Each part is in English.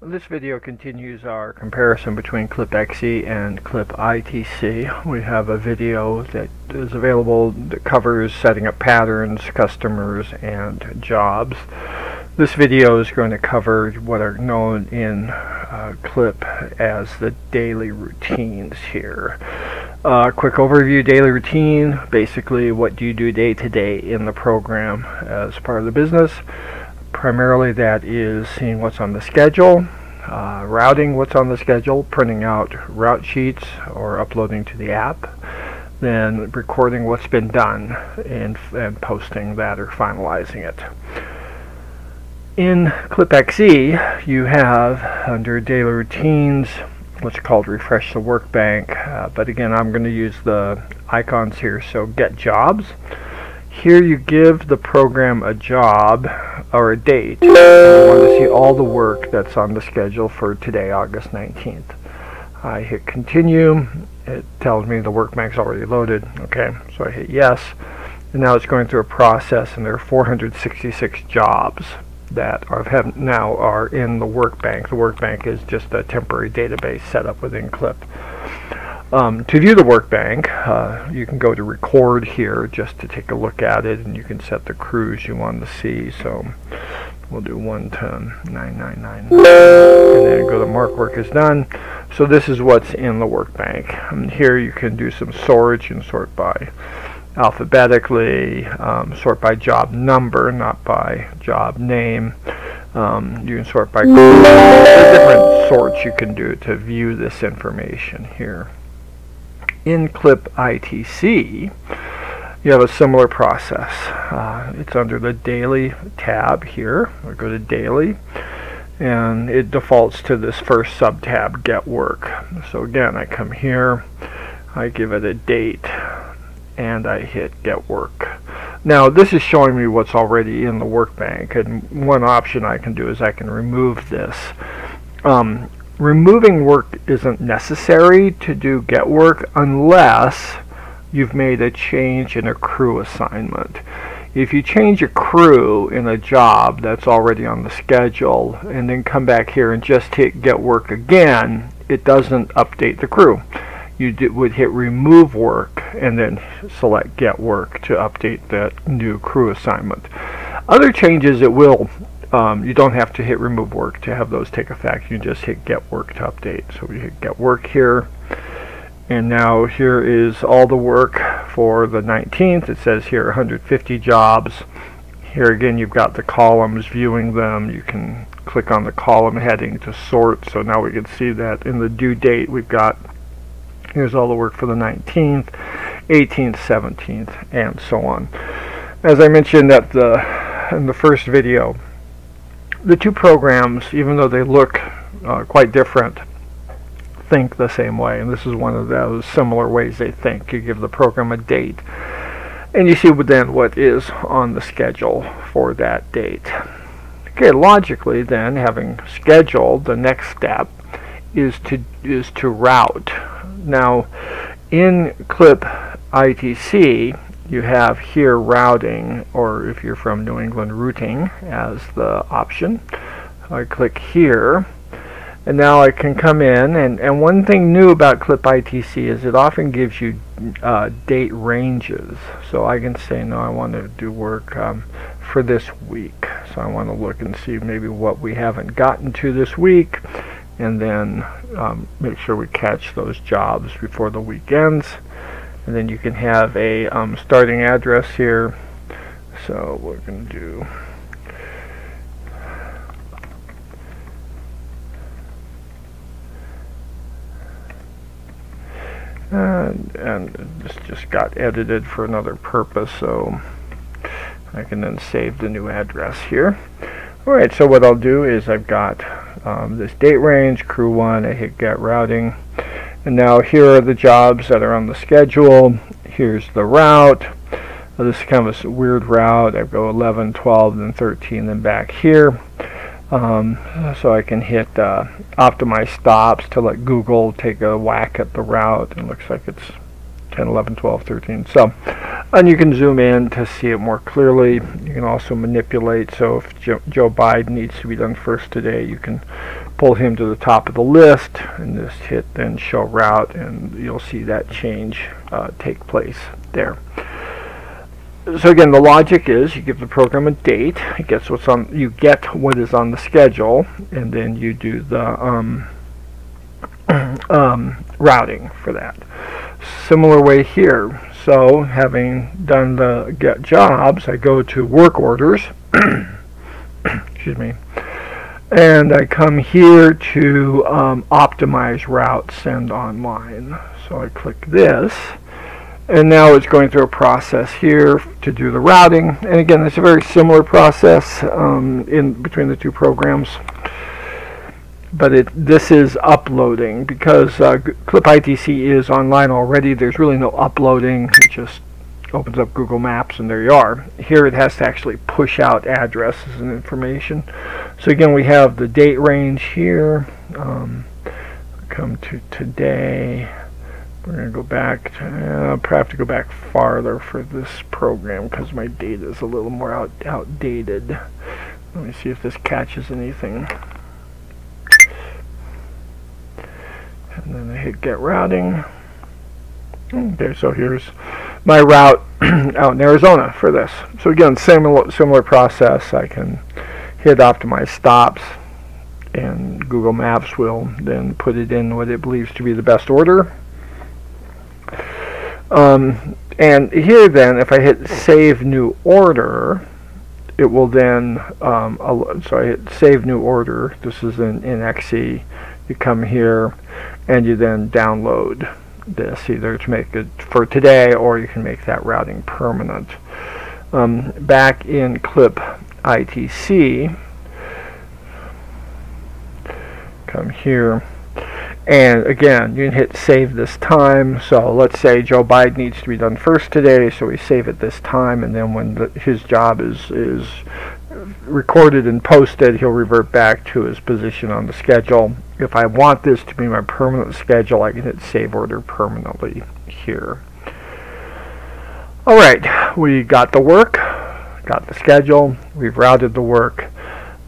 This video continues our comparison between clip.exe and clip.itc. We have a video that is available that covers setting up patterns, customers, and jobs. This video is going to cover what are known in clip as the daily routines here. Quick overview: daily routine, basically what do you do day to day in the program as part of the business. Primarily that is seeing what's on the schedule, routing what's on the schedule, printing out route sheets or uploading to the app, then recording what's been done and posting that or finalizing it. In clip.exe you have under daily routines what's called refresh the workbank, but again I'm going to use the icons here. So get jobs. Here you give the program a job or a date. You want to see all the work that's on the schedule for today, August 19th. I hit continue. It tells me the workbank's already loaded. Okay, so I hit yes. And now it's going through a process, and there are 466 jobs that now are in the workbank. The workbank is just a temporary database set up within clip. To view the workbank, you can go to record here just to take a look at it, and you can set the crews you want to see. So we'll do 110,999 and then go to mark work is done. So this is what's in the workbank. And here you can do some sort. You can sort by alphabetically, sort by job number, not by job name. You can sort by group. There are different sorts you can do to view this information here. In clip ITC, you have a similar process. It's under the daily tab here. I'll go to daily, and it defaults to this first sub tab, get work. So again, I come here, I give it a date, and I hit get work. Now this is showing me what's already in the workbank, and one option I can do is I can remove this. Removing work isn't necessary to do get work unless you've made a change in a crew assignment. If you change a crew in a job that's already on the schedule and then come back here and just hit get work again, it doesn't update the crew. You would hit remove work and then select get work to update that new crew assignment. Other changes it will you don't have to hit remove work to have those take effect. You just hit get work to update. So we hit get work here, and now here is all the work for the 19th. It says here 150 jobs. Here again you've got the columns, viewing them. You can click on the column heading to sort. So now we can see that in the due date we've got, here's all the work for the 19th, 18th, 17th, and so on. As I mentioned in the first video, the two programs, even though they look quite different, think the same way, and this is one of those similar ways they think. You give the program a date, and you see then what is on the schedule for that date. Okay, logically then, having scheduled, the next step is to route. Now, in clip ITC, you have here routing, or if you're from New England, routing as the option. I click here, and now I can come in, and one thing new about clip ITC is it often gives you date ranges. So I can say, no, I want to do work for this week. So I want to look and see maybe what we haven't gotten to this week, and then make sure we catch those jobs before the week ends. And then you can have a starting address here. So we're going to do and this just got edited for another purpose, so I can then save the new address here. Alright, so what I'll do is I've got this date range, crew 1, I hit get routing. And now here are the jobs that are on the schedule. Here's the route. This is kind of a weird route. I go 11, 12, then 13, then back here. So I can hit optimize stops to let Google take a whack at the route. It looks like it's 10, 11, 12, 13. So, and you can zoom in to see it more clearly. You can also manipulate. So if Joe Biden needs to be done first today, you can pull him to the top of the list and just hit then show route, and you'll see that change take place there. So again, the logic is you give the program a date, it gets what's on, you get what is on the schedule, and then you do the routing for that. Similar way here. So having done the get jobs, I go to work orders, excuse me, and I come here to optimize route send online. So I click this, and now it's going through a process here to do the routing. And again, it's a very similar process in between the two programs. But this is uploading because Clip ITC is online already. There's really no uploading. It just opens up Google Maps and there you are. Here it has to actually push out addresses and information. So again, we have the date range here. Come to today. We're going to go back to, probably have to go back farther for this program because my data is a little more outdated. Let me see if this catches anything. And then I hit get routing. Okay, so here's my route out in Arizona for this. So again, similar process. I can hit optimize stops, and Google Maps will then put it in what it believes to be the best order. And here then, if I hit save new order, it will then, so I hit save new order. This is in XE. You come here and you then download this, either to make it for today or you can make that routing permanent. Back in Clip ITC, come here, and again you can hit save this time. So let's say Joe Biden needs to be done first today, so we save it this time, and then when his job is recorded and posted, he'll revert back to his position on the schedule. If I want this to be my permanent schedule, I can hit save order permanently here. Alright, we got the work, got the schedule, we've routed the work,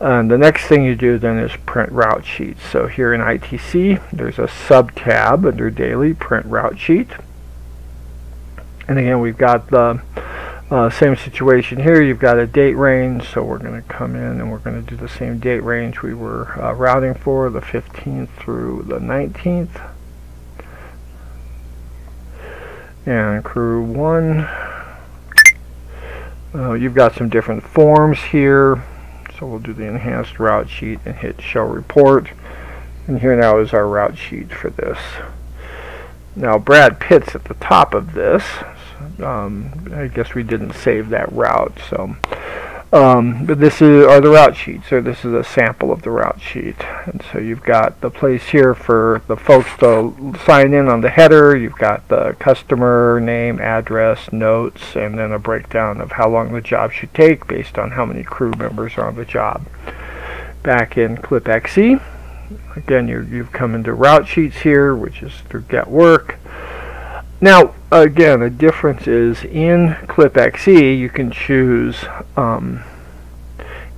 and the next thing you do then is print route sheets. So here in ITC, there's a sub-tab under daily, print route sheet. And again, we've got the same situation here. You've got a date range, so we're going to come in and we're going to do the same date range we were routing for, the 15th through the 19th. And crew 1. You've got some different forms here, so we'll do the enhanced route sheet and hit show report. And here now is our route sheet for this. Now Brad Pitt's at the top of this. I guess we didn't save that route, so but this are the route sheets, so this is a sample of the route sheet. And so you've got the place here for the folks to sign in on the header. You've got the customer name, address, notes, and then a breakdown of how long the job should take based on how many crew members are on the job. Back in Clip XE, again, you've come into route sheets here, which is through get work. Now, again, the difference is in Clip XE, you can choose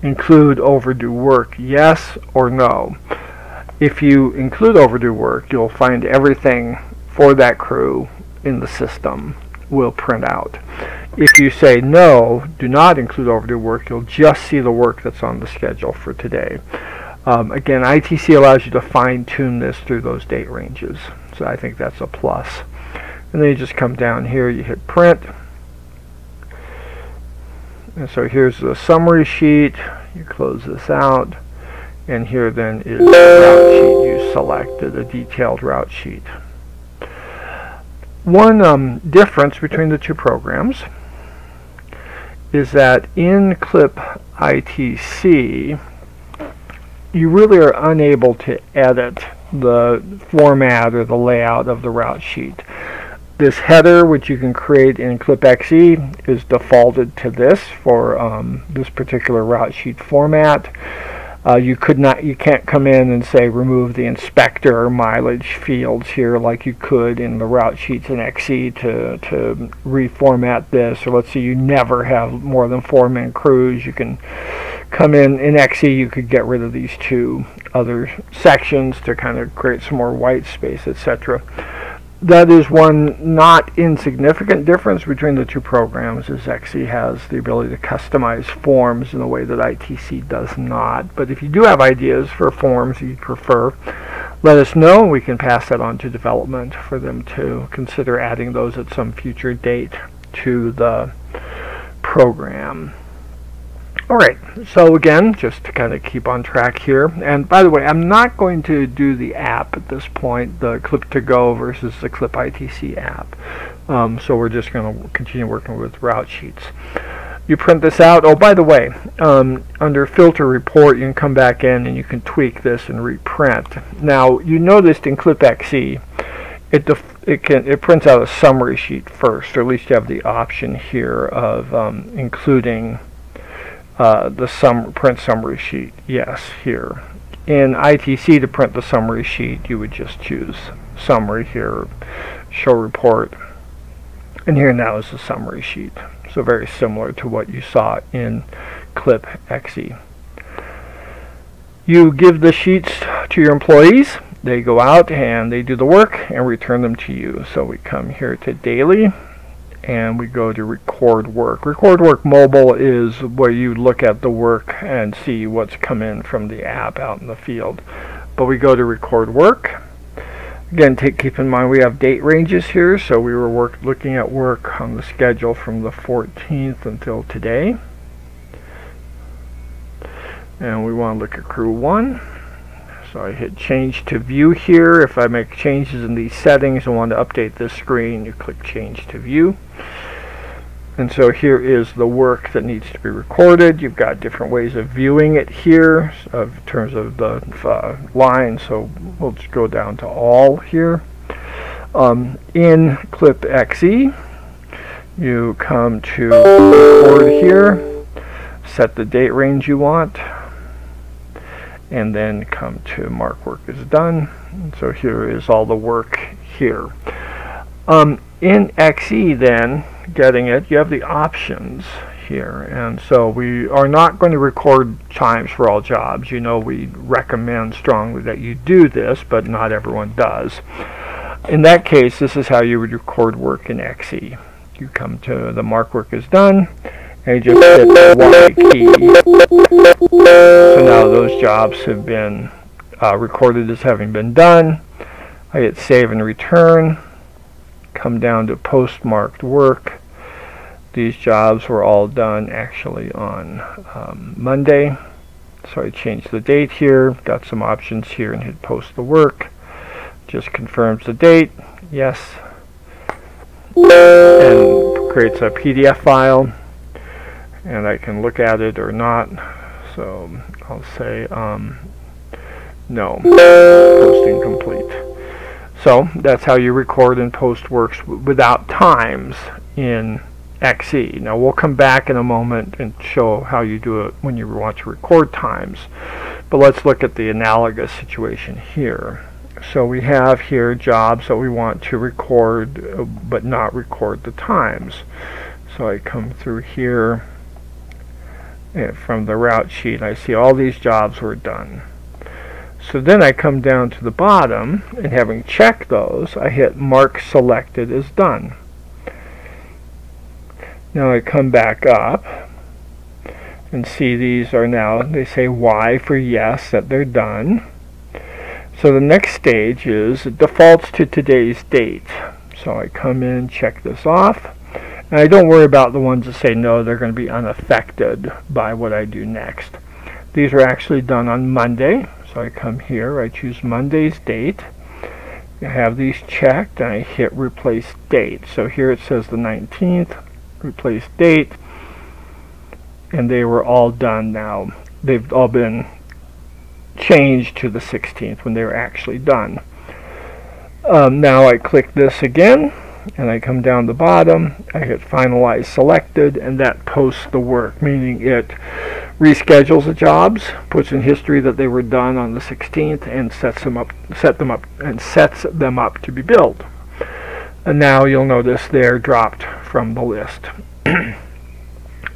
include overdue work, yes or no. If you include overdue work, you'll find everything for that crew in the system will print out. If you say no, do not include overdue work, you'll just see the work that's on the schedule for today. Again, ITC allows you to fine-tune this through those date ranges, so I think that's a plus. And then you just come down here, you hit print. And so here's the summary sheet. You close this out. And here then is the route sheet you selected, a detailed route sheet. One difference between the two programs is that in Clip ITC, you really are unable to edit the format or the layout of the route sheet. This header, which you can create in Clip XE, is defaulted to this for this particular route sheet format. You can't come in and say remove the inspector or mileage fields here like you could in the route sheets in XE to reformat this. Or let's say you never have more than 4-man crews, you can come in XE, you could get rid of these two other sections to kind of create some more white space, etc. That is one not insignificant difference between the two programs, is XE has the ability to customize forms in a way that ITC does not. But if you do have ideas for forms you prefer, let us know. We can pass that on to development for them to consider adding those at some future date to the program. Alright, so again, just to kind of keep on track here, and by the way, I'm not going to do the app at this point, the Clip2Go versus the Clip ITC app. So we're just going to continue working with route sheets. You print this out. Oh, by the way, under Filter Report, you can come back in and you can tweak this and reprint. Now, you noticed in Clip XE, it prints out a summary sheet first, or at least you have the option here of including the print summary sheet. Yes, here. In ITC, to print the summary sheet, you would just choose summary here, show report, and here now is the summary sheet. So very similar to what you saw in Clip XE. You give the sheets to your employees. They go out and they do the work and return them to you. So we come here to daily, and we go to record work. Record work mobile is where you look at the work and see what's come in from the app out in the field. But we go to record work. Again, keep in mind we have date ranges here, so we were looking at work on the schedule from the 14th until today. And we want to look at crew 1. So I hit change to view here. If I make changes in these settings and want to update this screen, you click change to view. And so here is the work that needs to be recorded. You've got different ways of viewing it here in terms of the line. So we'll just go down to all here. In Clip XE, you come to record here, set the date range you want, and then come to mark work is done. And so here is all the work here. In XE then, getting it, you have the options here, and so we are not going to record times for all jobs. You know, we recommend strongly that you do this, but not everyone does. In that case, this is how you would record work in XE. You come to the mark work is done, and you just hit the Y key. So now those jobs have been recorded as having been done. I hit save and return. Come down to postmarked work. These jobs were all done actually on Monday. So I changed the date here. Got some options here and hit post the work. Just confirms the date. Yes. And creates a PDF file. And I can look at it or not. So I'll say no. Posting complete. So that's how you record and post works without times in XE. Now we'll come back in a moment and show how you do it when you want to record times. But let's look at the analogous situation here. So we have here jobs that we want to record but not record the times. So I come through here and from the route sheet I see all these jobs were done. So then I come down to the bottom, and having checked those, I hit mark selected as done. Now I come back up and see these are now, they say Y for yes, that they're done. So the next stage is it defaults to today's date. So I come in, check this off, and I don't worry about the ones that say no, they're going to be unaffected by what I do next. These are actually done on Monday. So I come here, I choose Monday's date, I have these checked, and I hit replace date. So here it says the 19th, replace date, and they were all done now. They've all been changed to the 16th when they were actually done. Now I click this again, and I come down the bottom, I hit finalize selected, and that posts the work, meaning it reschedules the jobs, puts in history that they were done on the 16th, and sets them up to be billed. And now you'll notice they're dropped from the list.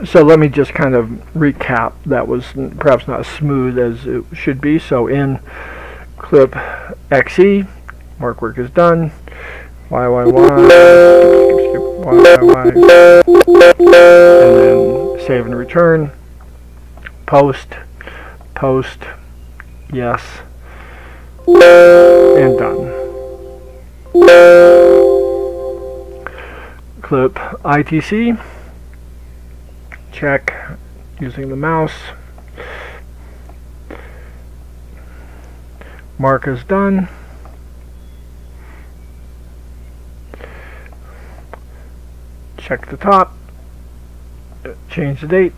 So let me just kind of recap. That was perhaps not as smooth as it should be. So in clip XE, mark work is done. Y, and then save and return. Post, yes, and done. Clip ITC, check using the mouse. Mark is done. Check the top, change the date,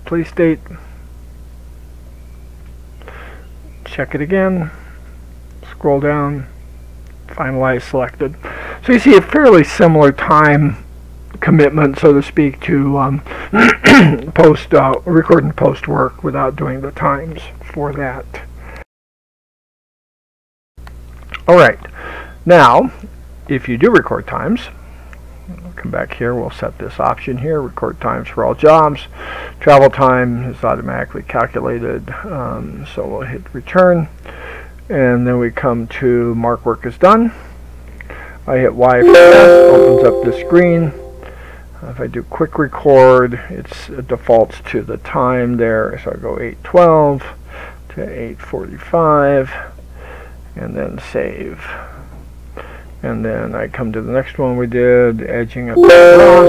place date, check it again, scroll down, finalize selected. So you see a fairly similar time commitment, so to speak, to record and post work without doing the times for that. Alright, now if you do record times, we'll come back here, we'll set this option here, record times for all jobs. Travel time is automatically calculated, so we'll hit return, and then we come to mark work is done. I hit Y for yes, opens up this screen. If I do quick record, it defaults to the time there, so I go 8:12 to 8:45, and then save. And then I come to the next one we did, edging up across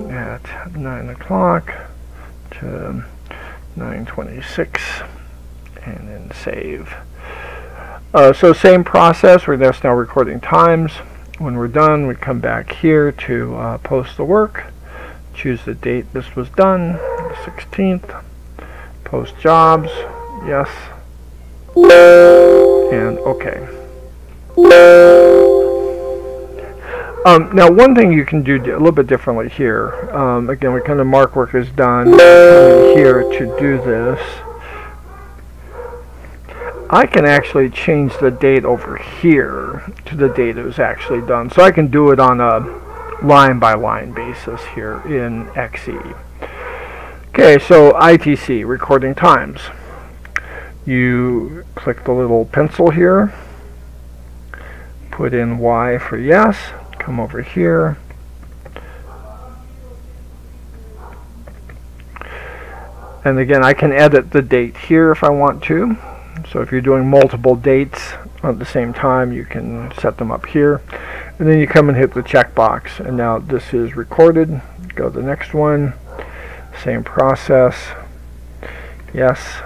at 9 o'clock to 9:26, and then save. So same process, we're just now recording times. When we're done, we come back here to post the work, choose the date this was done, the 16th, post jobs, yes, and OK. Now one thing you can do a little bit differently here, again we come to mark work is done, come in here to do this. I can actually change the date over here to the date it was actually done. So I can do it on a line by line basis here in XE. Okay, so ITC, recording times. You click the little pencil here, put in Y for yes, come over here, and again I can edit the date here if I want to. So if you're doing multiple dates at the same time, you can set them up here, and then you come and hit the checkbox, and now this is recorded. Go to the next one, same process, yes,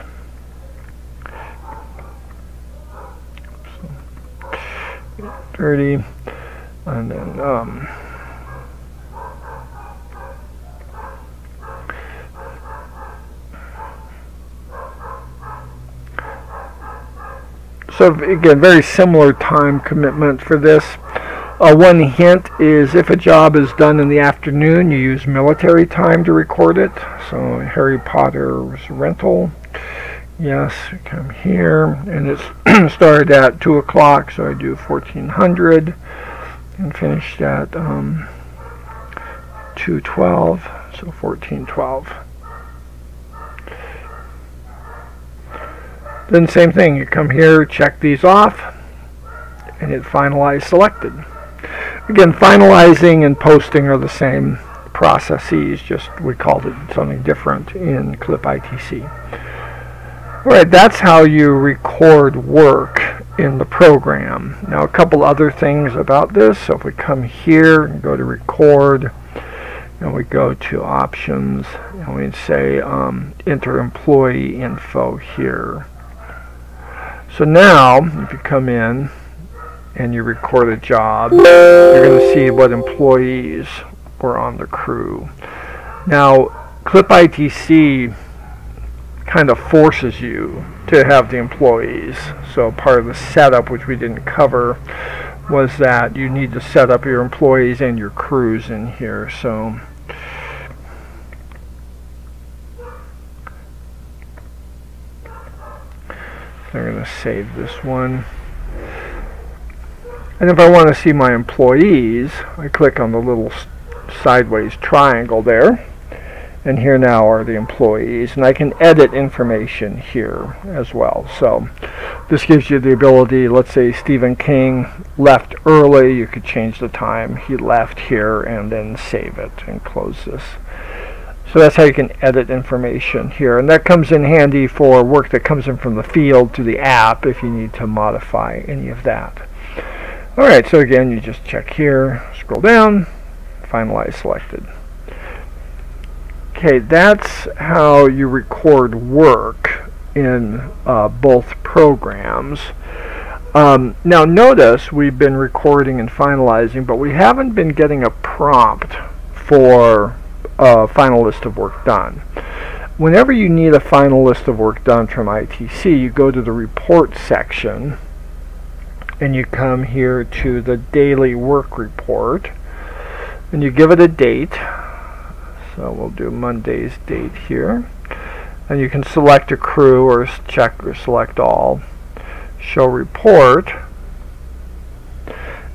30, and then so again, very similar time commitment for this. One hint is if a job is done in the afternoon, you use military time to record it. So Harry Potter's rental, yes, come here, and it's started at 2 o'clock, so I do 1400, and finished at 2:12, so 14:12. Then same thing, you come here, check these off, and hit finalize selected. Again, finalizing and posting are the same processes, just we called it something different in clip ITC. Alright, that's how you record work in the program. Now a couple other things about this. So if we come here and go to record, and we go to options, and we say enter employee info here. So now, if you come in and you record a job, you're going to see what employees were on the crew. Now, clip ITC kind of forces you to have the employees. So part of the setup, which we didn't cover, was that you need to set up your employees and your crews in here. So I'm going to save this one. And if I want to see my employees, I click on the little sideways triangle there. And here now are the employees, and I can edit information here as well. So this gives you the ability, let's say Stephen King left early, you could change the time he left here and then save it and close this. So that's how you can edit information here, and that comes in handy for work that comes in from the field to the app if you need to modify any of that. Alright, so again, you just check here, scroll down, finalize selected. Okay, that's how you record work in both programs. Now notice we've been recording and finalizing, but we haven't been getting a prompt for a final list of work done. Whenever you need a final list of work done from ITC, you go to the report section and you come here to the daily work report and you give it a date. So we'll do Monday's date here, and you can select a crew or check or select all, show report,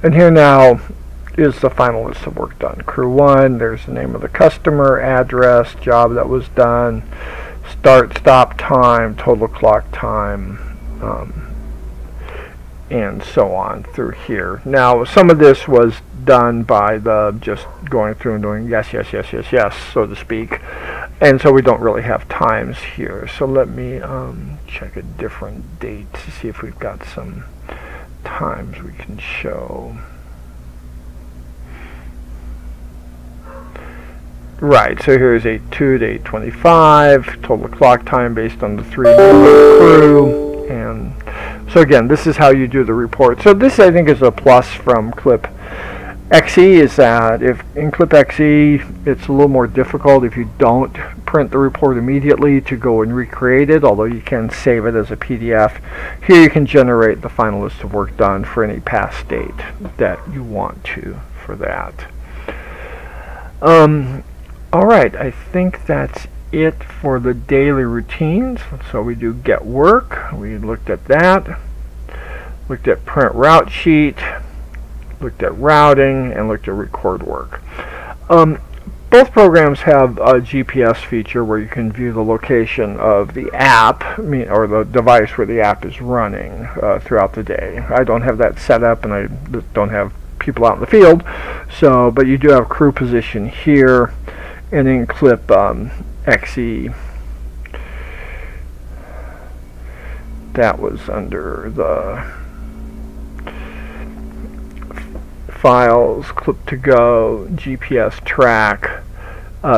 and here now is the final list of work done. Crew 1, there's the name of the customer, address, job that was done, start, stop time, total clock time, and so on through here. Now some of this was done by the just going through and doing yes, yes, yes, yes, yes, so to speak, and so we don't really have times here. So let me check a different date to see if we've got some times we can show. Right, so here's 8:2 to 8:25, total clock time based on the 3-member crew, and so again, this is how you do the report. So this, I think, is a plus from ClipXE, is that if in ClipXE it's a little more difficult if you don't print the report immediately to go and recreate it, although you can save it as a PDF. Here you can generate the final list of work done for any past date that you want to for that. Alright, I think that's it for the daily routines. So we do get work, we looked at that, looked at print route sheet, looked at routing, and looked at record work. Both programs have a GPS feature where you can view the location of the app, or the device where the app is running throughout the day. I don't have that set up, and I don't have people out in the field, so but you do have crew position here, and in ClipXE that was under the files, clip to go, GPS track,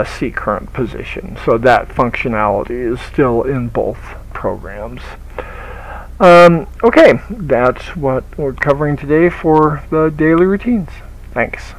see current position. So that functionality is still in both programs. Okay, that's what we're covering today for the daily routines. Thanks.